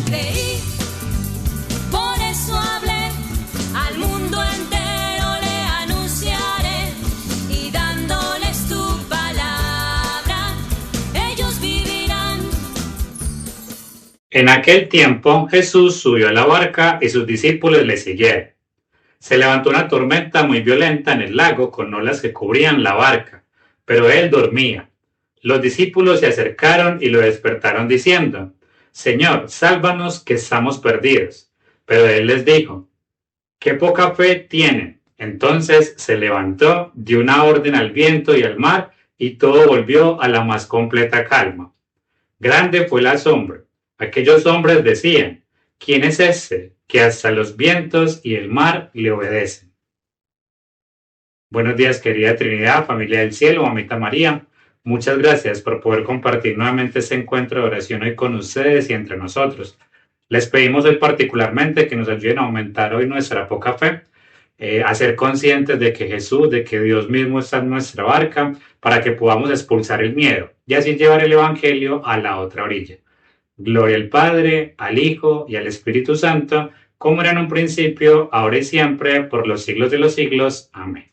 creí, por eso hablé, al mundo entero le anunciaré, y dándoles tu palabra, ellos vivirán. En aquel tiempo Jesús subió a la barca y sus discípulos le siguieron. Se levantó una tormenta muy violenta en el lago con olas que cubrían la barca, pero él dormía. Los discípulos se acercaron y lo despertaron diciendo: Señor, sálvanos que estamos perdidos. Pero él les dijo: ¡Qué poca fe tienen! Entonces se levantó, dio una orden al viento y al mar, y todo volvió a la más completa calma. Grande fue el asombro. Aquellos hombres decían: ¿Quién es ese que hasta los vientos y el mar le obedecen? Buenos días, querida Trinidad, familia del cielo, mamita María. Muchas gracias por poder compartir nuevamente este encuentro de oración hoy con ustedes y entre nosotros. Les pedimos hoy particularmente que nos ayuden a aumentar hoy nuestra poca fe, a ser conscientes de que Jesús, de que Dios mismo está en nuestra barca, para que podamos expulsar el miedo y así llevar el Evangelio a la otra orilla. Gloria al Padre, al Hijo y al Espíritu Santo, como era en un principio, ahora y siempre, por los siglos de los siglos. Amén.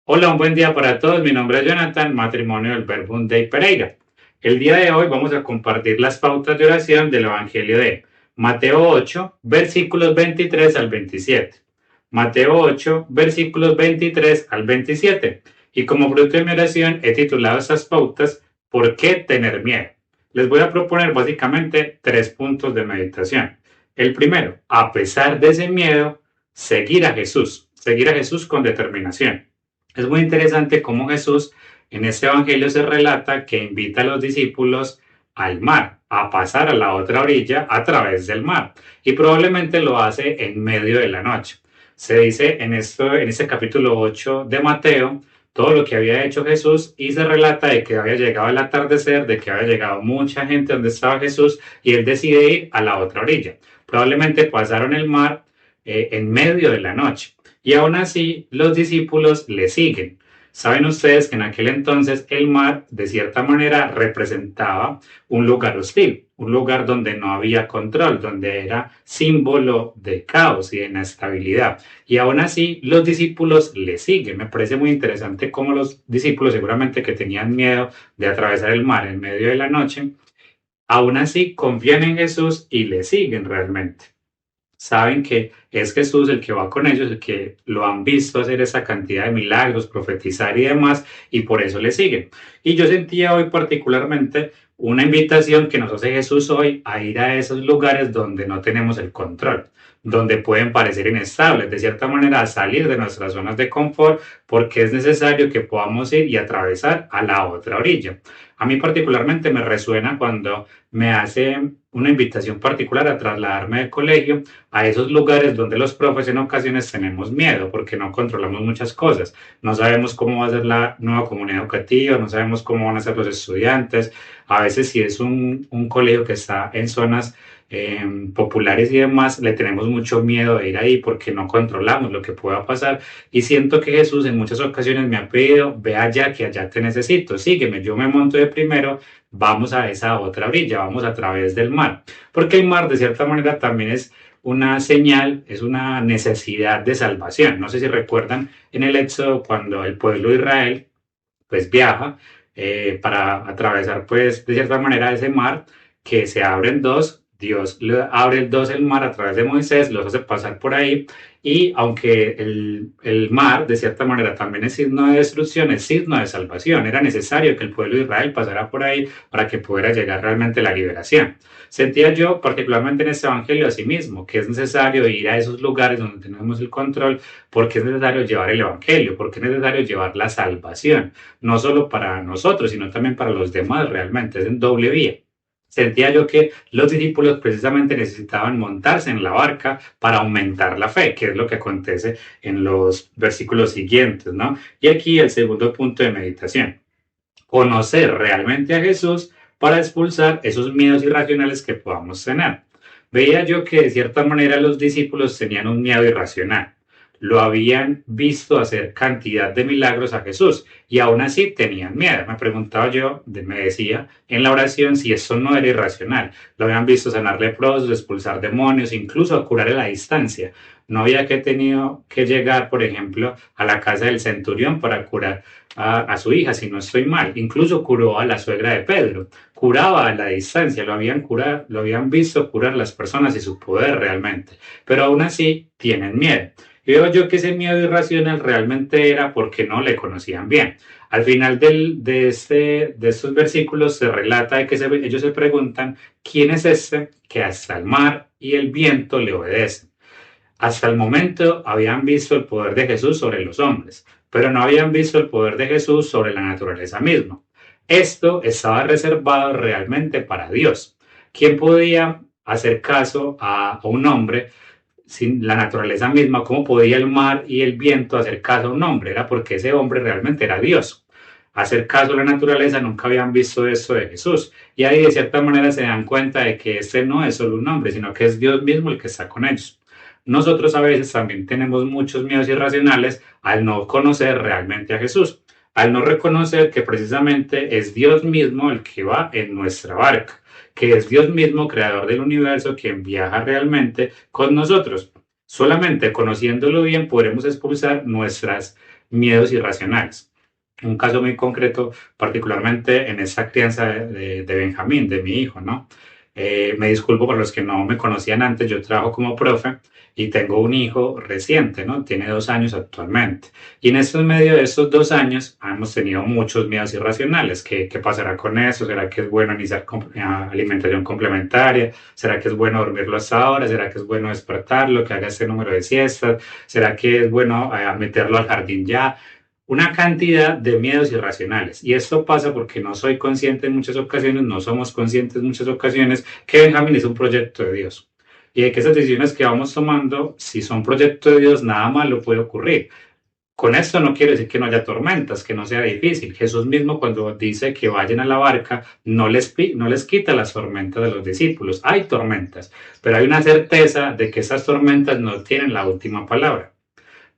Hola, un buen día para todos. Mi nombre es Jonathan, matrimonio del Verbo Dei Pereira. El día de hoy vamos a compartir las pautas de oración del Evangelio de Mateo 8, versículos 23 al 27. Mateo 8, versículos 23 al 27. Y como fruto de mi oración he titulado estas pautas ¿Por qué tener miedo? Les voy a proponer básicamente 3 puntos de meditación. El primero, a pesar de ese miedo, seguir a Jesús con determinación. Es muy interesante cómo Jesús en este evangelio se relata que invita a los discípulos al mar, a pasar a la otra orilla a través del mar, y probablemente lo hace en medio de la noche. Se dice en este capítulo 8 de Mateo todo lo que había hecho Jesús y se relata de que había llegado el atardecer, de que había llegado mucha gente donde estaba Jesús y él decide ir a la otra orilla. Probablemente pasaron el mar en medio de la noche y aún así los discípulos le siguen. Saben ustedes que en aquel entonces el mar de cierta manera representaba un lugar hostil, un lugar donde no había control, donde era símbolo de caos y de inestabilidad. Y aún así los discípulos le siguen. Me parece muy interesante cómo los discípulos, seguramente que tenían miedo de atravesar el mar en medio de la noche, aún así confían en Jesús y le siguen realmente. Saben que es Jesús el que va con ellos, el que lo han visto hacer esa cantidad de milagros, profetizar y demás, y por eso le siguen. Y yo sentía hoy particularmente una invitación que nos hace Jesús hoy a ir a esos lugares donde no tenemos el control, donde pueden parecer inestables, de cierta manera a salir de nuestras zonas de confort, porque es necesario que podamos ir y atravesar a la otra orilla. A mí particularmente me resuena cuando me hace una invitación particular a trasladarme del colegio a esos lugares donde los profes en ocasiones tenemos miedo porque no controlamos muchas cosas. No sabemos cómo va a ser la nueva comunidad educativa, no sabemos cómo van a ser los estudiantes. A veces si es un colegio que está en zonas populares y demás, le tenemos mucho miedo de ir ahí porque no controlamos lo que pueda pasar, y siento que Jesús en muchas ocasiones me ha pedido: ve allá, que allá te necesito, sígueme, yo me monto de primero, vamos a esa otra orilla, vamos a través del mar, porque el mar de cierta manera también es una señal, es una necesidad de salvación. No sé si recuerdan en el Éxodo cuando el pueblo de Israel pues viaja para atravesar pues de cierta manera ese mar que se abre en dos. Dios le abre el mar a través de Moisés, los hace pasar por ahí, y aunque el mar de cierta manera también es signo de destrucción, es signo de salvación. Era necesario que el pueblo de Israel pasara por ahí para que pudiera llegar realmente la liberación. Sentía yo particularmente en este evangelio así mismo, que es necesario ir a esos lugares donde tenemos el control, porque es necesario llevar el evangelio, porque es necesario llevar la salvación, no solo para nosotros, sino también para los demás. Realmente es en doble vía. Sentía yo que los discípulos precisamente necesitaban montarse en la barca para aumentar la fe, que es lo que acontece en los versículos siguientes, ¿no? Y aquí el segundo punto de meditación: conocer realmente a Jesús para expulsar esos miedos irracionales que podamos tener. Veía yo que de cierta manera los discípulos tenían un miedo irracional. lo habían visto hacer cantidad de milagros a Jesús y aún así tenían miedo. Me preguntaba yo, me decía en la oración si eso no era irracional. Lo habían visto sanar leprosos, expulsar demonios, incluso curar a la distancia. No había tenido que llegar, por ejemplo, a la casa del centurión para curar a su hija, si no estoy mal. Incluso curó a la suegra de Pedro. Curaba a la distancia, lo habían visto curar las personas y su poder realmente. Pero aún así tienen miedo. Y veo yo que ese miedo irracional realmente era porque no le conocían bien. Al final de estos versículos se relata de que ellos se preguntan, ¿quién es este que hasta el mar y el viento le obedecen? Hasta el momento habían visto el poder de Jesús sobre los hombres, pero no habían visto el poder de Jesús sobre la naturaleza misma. Esto estaba reservado realmente para Dios. ¿Quién podía hacer caso a un hombre sin la naturaleza misma? ¿Cómo podía el mar y el viento hacer caso a un hombre? Era porque ese hombre realmente era Dios. Hacer caso a la naturaleza, nunca habían visto esto de Jesús. Y ahí de cierta manera se dan cuenta de que este no es solo un hombre, sino que es Dios mismo el que está con ellos. Nosotros a veces también tenemos muchos miedos irracionales al no conocer realmente a Jesús, al no reconocer que precisamente es Dios mismo el que va en nuestra barca, que es Dios mismo, creador del universo, quien viaja realmente con nosotros. Solamente conociéndolo bien podremos expulsar nuestros miedos irracionales. Un caso muy concreto, particularmente en esa crianza de Benjamín, de mi hijo, ¿no? Me disculpo por los que no me conocían antes, yo trabajo como profe y tengo un hijo reciente, ¿no? Tiene 2 años actualmente. Y en medio de estos 2 años hemos tenido muchos miedos irracionales. ¿Qué pasará con eso? ¿Será que es bueno iniciar alimentación complementaria? ¿Será que es bueno dormirlo hasta ahora? ¿Será que es bueno despertarlo, que haga este número de siestas? ¿Será que es bueno meterlo al jardín ya? Una cantidad de miedos irracionales. Y esto pasa porque no soy consciente en muchas ocasiones, no somos conscientes en muchas ocasiones que Benjamín es un proyecto de Dios. Y de que esas decisiones que vamos tomando, si son proyecto de Dios, nada malo puede ocurrir. Con esto no quiero decir que no haya tormentas, que no sea difícil. Jesús mismo cuando dice que vayan a la barca, no les quita las tormentas de los discípulos. Hay tormentas, pero hay una certeza de que esas tormentas no tienen la última palabra.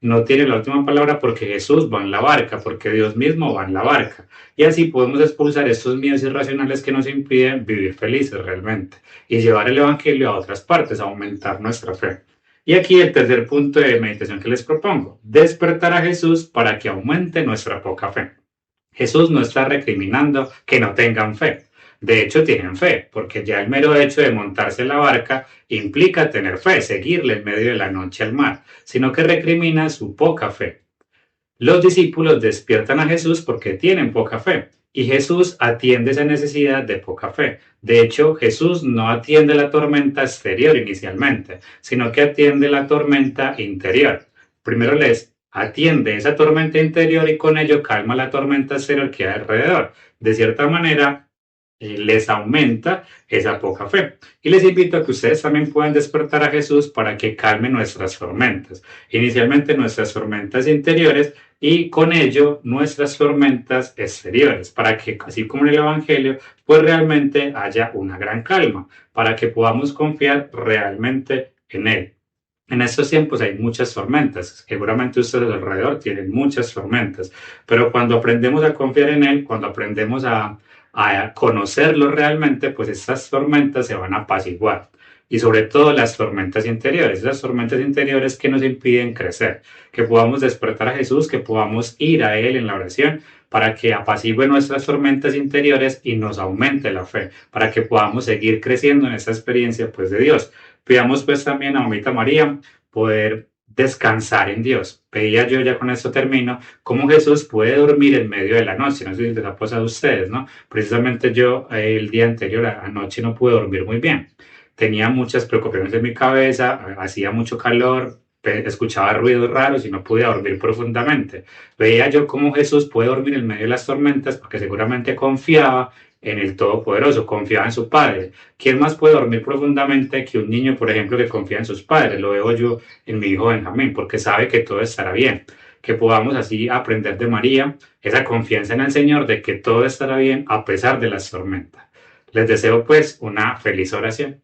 No tiene la última palabra porque Jesús va en la barca, porque Dios mismo va en la barca. Y así podemos expulsar estos miedos irracionales que nos impiden vivir felices realmente y llevar el Evangelio a otras partes, aumentar nuestra fe. Y aquí el tercer punto de meditación que les propongo, despertar a Jesús para que aumente nuestra poca fe. Jesús no está recriminando que no tengan fe. De hecho, tienen fe, porque ya el mero hecho de montarse en la barca implica tener fe, seguirle en medio de la noche al mar, sino que recrimina su poca fe. Los discípulos despiertan a Jesús porque tienen poca fe, y Jesús atiende esa necesidad de poca fe. De hecho, Jesús no atiende la tormenta exterior inicialmente, sino que atiende la tormenta interior. Primero les atiende esa tormenta interior y con ello calma la tormenta exterior que hay alrededor. De cierta manera, les aumenta esa poca fe. Y les invito a que ustedes también puedan despertar a Jesús para que calme nuestras tormentas. Inicialmente nuestras tormentas interiores y con ello nuestras tormentas exteriores, para que así como en el Evangelio, pues realmente haya una gran calma, para que podamos confiar realmente en Él. En estos tiempos hay muchas tormentas, seguramente ustedes alrededor tienen muchas tormentas, pero cuando aprendemos a confiar en Él, cuando aprendemos a conocerlo realmente, pues estas tormentas se van a apaciguar. Y sobre todo las tormentas interiores, esas tormentas interiores que nos impiden crecer, que podamos despertar a Jesús, que podamos ir a Él en la oración para que apacigüe nuestras tormentas interiores y nos aumente la fe, para que podamos seguir creciendo en esa experiencia pues de Dios. Pidamos pues también a Mamita María poder descansar en Dios. Pedía yo, ya con esto termino, cómo Jesús puede dormir en medio de la noche. No sé si les ha pasado a ustedes, ¿no? Precisamente yo el día anterior, anoche, no pude dormir muy bien. Tenía muchas preocupaciones en mi cabeza, hacía mucho calor, escuchaba ruidos raros y no podía dormir profundamente. Veía yo cómo Jesús puede dormir en medio de las tormentas porque seguramente confiaba en el Todopoderoso, confiaba en su Padre. ¿Quién más puede dormir profundamente que un niño, por ejemplo, que confía en sus padres? Lo veo yo en mi hijo Benjamín, porque sabe que todo estará bien. Que podamos así aprender de María esa confianza en el Señor de que todo estará bien a pesar de las tormentas. Les deseo pues una feliz oración.